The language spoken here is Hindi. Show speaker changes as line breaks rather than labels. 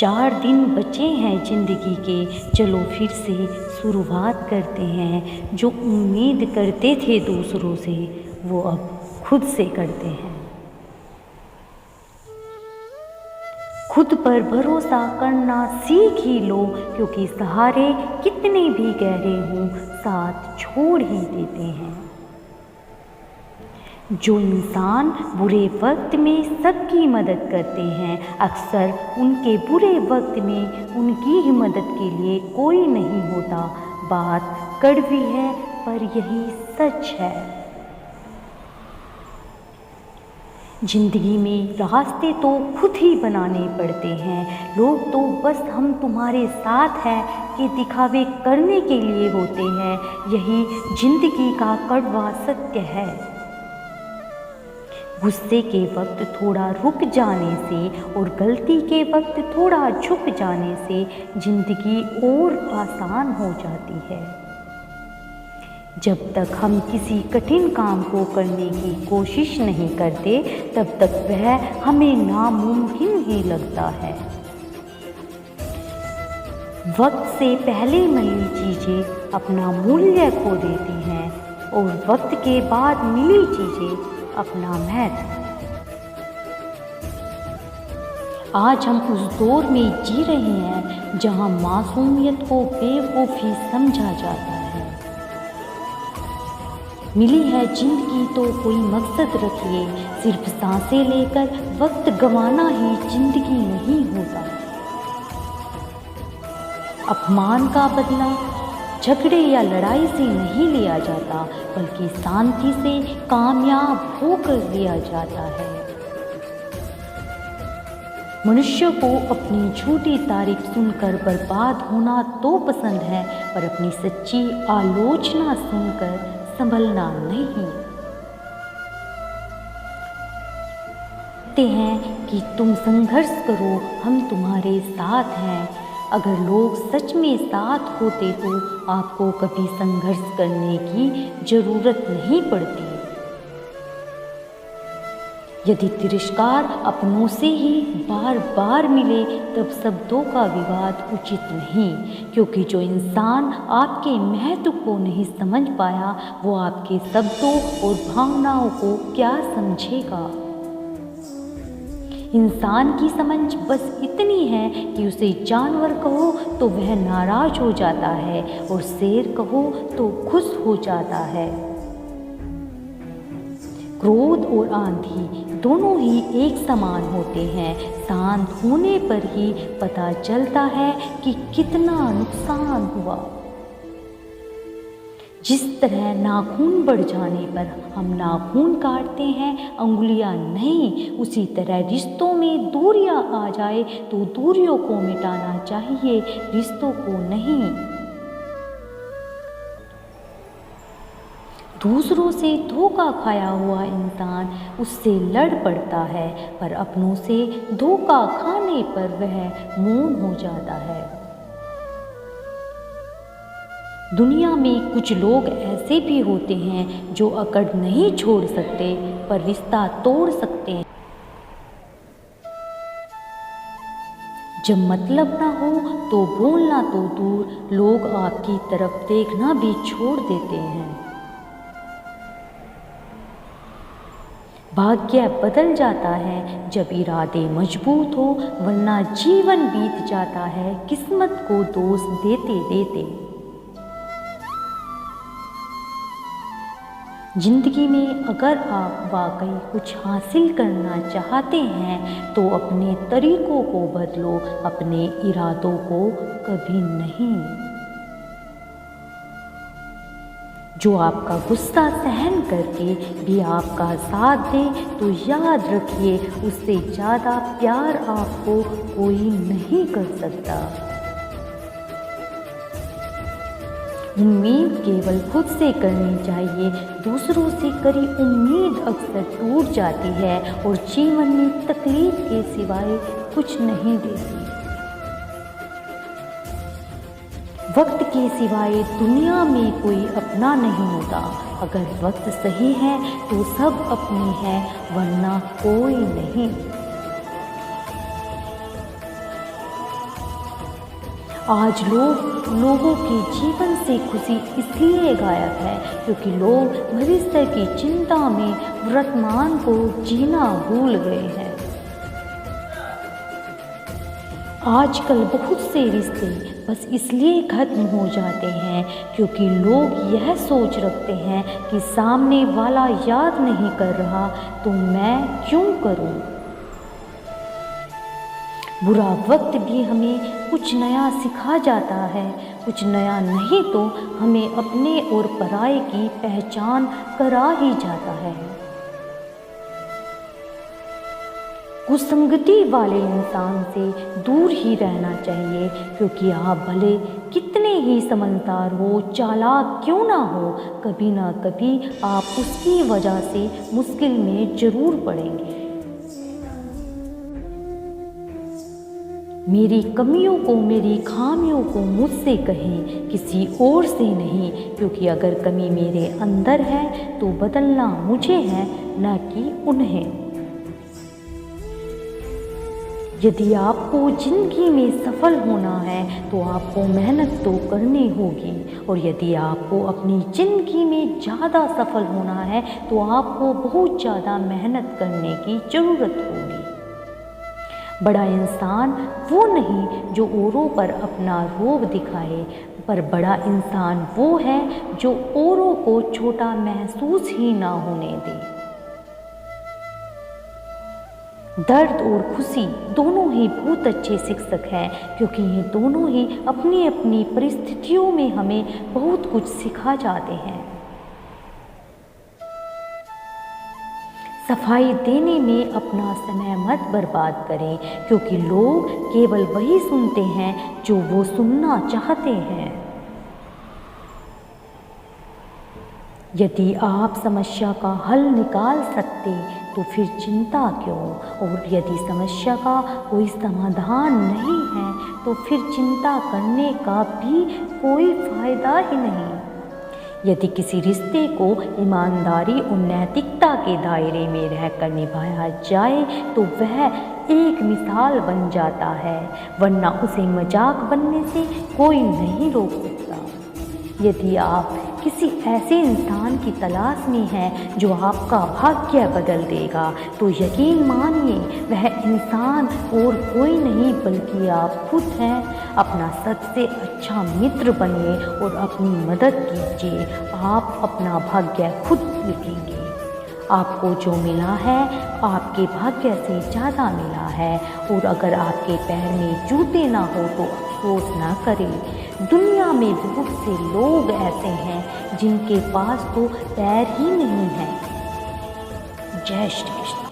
4 दिन बचे हैं ज़िंदगी के, चलो फिर से शुरुआत करते हैं। जो उम्मीद करते थे दूसरों से, वो अब खुद से करते हैं। खुद पर भरोसा करना सीख ही लो, क्योंकि सहारे कितने भी गहरे हों, साथ छोड़ ही देते हैं। जो इंसान बुरे वक्त में सबकी मदद करते हैं, अक्सर उनके बुरे वक्त में उनकी ही मदद के लिए कोई नहीं होता। बात कड़वी है पर यही सच है। जिंदगी में रास्ते तो खुद ही बनाने पड़ते हैं। लोग तो बस हम तुम्हारे साथ हैं कि दिखावे करने के लिए होते हैं। यही जिंदगी का कड़वा सत्य है। गुस्से के वक्त थोड़ा रुक जाने से और गलती के वक्त थोड़ा झुक जाने से जिंदगी और आसान हो जाती है। जब तक हम किसी कठिन काम को करने की कोशिश नहीं करते, तब तक वह हमें नामुमकिन ही लगता है। वक्त से पहले मिली चीज़ें अपना मूल्य खो देती हैं और वक्त के बाद मिली चीज़ें अपना महत्व। आज हम उस दौर में जी रहे हैं जहां मासूमियत को बेवकूफ़ी समझा जाता है। मिली है जिंदगी तो कोई मकसद रखिए, सिर्फ सांसें लेकर वक्त गंवाना ही जिंदगी नहीं होता। अपमान का बदला झगड़े या लड़ाई से नहीं लिया जाता, बल्कि शांति से कामयाब होकर लिया जाता है। मनुष्य को अपनी झूठी तारीफ सुनकर बर्बाद होना तो पसंद है, पर अपनी सच्ची आलोचना सुनकर संभलना नहीं। कहते हैं कि तुम संघर्ष करो, हम तुम्हारे साथ हैं। अगर लोग सच में साथ होते तो आपको कभी संघर्ष करने की जरूरत नहीं पड़ती। यदि तिरस्कार अपनों से ही बार बार मिले, तब शब्दों का विवाद उचित नहीं, क्योंकि जो इंसान आपके महत्व को नहीं समझ पाया, वो आपके शब्दों और भावनाओं को क्या समझेगा। इंसान की समझ बस इतनी है कि उसे जानवर कहो तो वह नाराज हो जाता है और शेर कहो तो खुश हो जाता है। क्रोध और आंधी दोनों ही एक समान होते हैं। शांत होने पर ही पता चलता है कि कितना नुकसान हुआ। जिस तरह नाखून बढ़ जाने पर हम नाखून काटते हैं, अंगुलियां नहीं, उसी तरह रिश्तों में दूरियां आ जाए तो दूरियों को मिटाना चाहिए, रिश्तों को नहीं। दूसरों से धोखा खाया हुआ इंसान उससे लड़ पड़ता है, पर अपनों से धोखा खाने पर वह मौन हो जाता है। दुनिया में कुछ लोग ऐसे भी होते हैं जो अकड़ नहीं छोड़ सकते, पर रिश्ता तोड़ सकते हैं। जब मतलब ना हो तो बोलना तो दूर, लोग आपकी तरफ देखना भी छोड़ देते हैं। भाग्य बदल जाता है जब इरादे मजबूत हो, वरना जीवन बीत जाता है किस्मत को दोष देते देते। जिंदगी में अगर आप वाकई कुछ हासिल करना चाहते हैं तो अपने तरीकों को बदलो, अपने इरादों को कभी नहीं। जो आपका गुस्सा सहन करके भी आपका साथ दे तो याद रखिए, उससे ज़्यादा प्यार आपको कोई नहीं कर सकता। उम्मीद केवल खुद से करनी चाहिए, दूसरों से करी उम्मीद अक्सर टूट जाती है और जीवन में तकलीफ के सिवाय कुछ नहीं देती। वक्त के सिवाय दुनिया में कोई अपना नहीं होता। अगर वक्त सही है तो सब अपने हैं, वरना कोई नहीं। आज लोगों के जीवन से खुशी इसलिए गायब है क्योंकि लोग भविष्य की चिंता में वर्तमान को जीना भूल गए हैं। आजकल बहुत से रिश्ते बस इसलिए खत्म हो जाते हैं क्योंकि लोग यह सोच रखते हैं कि सामने वाला याद नहीं कर रहा तो मैं क्यों करूं। बुरा वक्त भी हमें कुछ नया सिखा जाता है, कुछ नया नहीं तो हमें अपने और पराये की पहचान करा ही जाता है। कुसंगति वाले इंसान से दूर ही रहना चाहिए क्योंकि आप भले कितने ही समझदार हो, चालाक क्यों ना हो, कभी ना कभी आप उसकी वजह से मुश्किल में जरूर पड़ेंगे। मेरी कमियों को, मेरी खामियों को मुझसे कहें, किसी और से नहीं, क्योंकि अगर कमी मेरे अंदर है तो बदलना मुझे है, न कि उन्हें। यदि आपको जिंदगी में सफल होना है तो आपको मेहनत तो करनी होगी, और यदि आपको अपनी ज़िंदगी में ज़्यादा सफल होना है तो आपको बहुत ज़्यादा मेहनत करने की ज़रूरत होगी। बड़ा इंसान वो नहीं जो औरों पर अपना रोब दिखाए, पर बड़ा इंसान वो है जो औरों को छोटा महसूस ही ना होने दे। दर्द और खुशी दोनों ही बहुत अच्छे शिक्षक हैं क्योंकि ये दोनों ही अपनी अपनी परिस्थितियों में हमें बहुत कुछ सिखा जाते हैं। सफाई देने में अपना समय मत बर्बाद करें क्योंकि लोग केवल वही सुनते हैं जो वो सुनना चाहते हैं। यदि आप समस्या का हल निकाल सकते तो फिर चिंता क्यों, और यदि समस्या का कोई समाधान नहीं है तो फिर चिंता करने का भी कोई फायदा ही नहीं। यदि किसी रिश्ते को ईमानदारी और नैतिकता के दायरे में रहकर निभाया जाए तो वह एक मिसाल बन जाता है, वरना उसे मजाक बनने से कोई नहीं रोक सकता। यदि आप किसी ऐसे इंसान की तलाश में हैं जो आपका भाग्य बदल देगा तो यकीन मानिए वह इंसान और कोई नहीं बल्कि आप खुद हैं। अपना सबसे अच्छा मित्र बनिए और अपनी मदद कीजिए, आप अपना भाग्य खुद लिखेंगे। आपको जो मिला है आपके भाग्य से ज़्यादा मिला है, और अगर आपके पैर में जूते ना हो तो अफसोस ना करें। दुनिया में बहुत से लोग ऐसे हैं जिनके पास तो पैर ही नहीं है। जय श्री कृष्ण।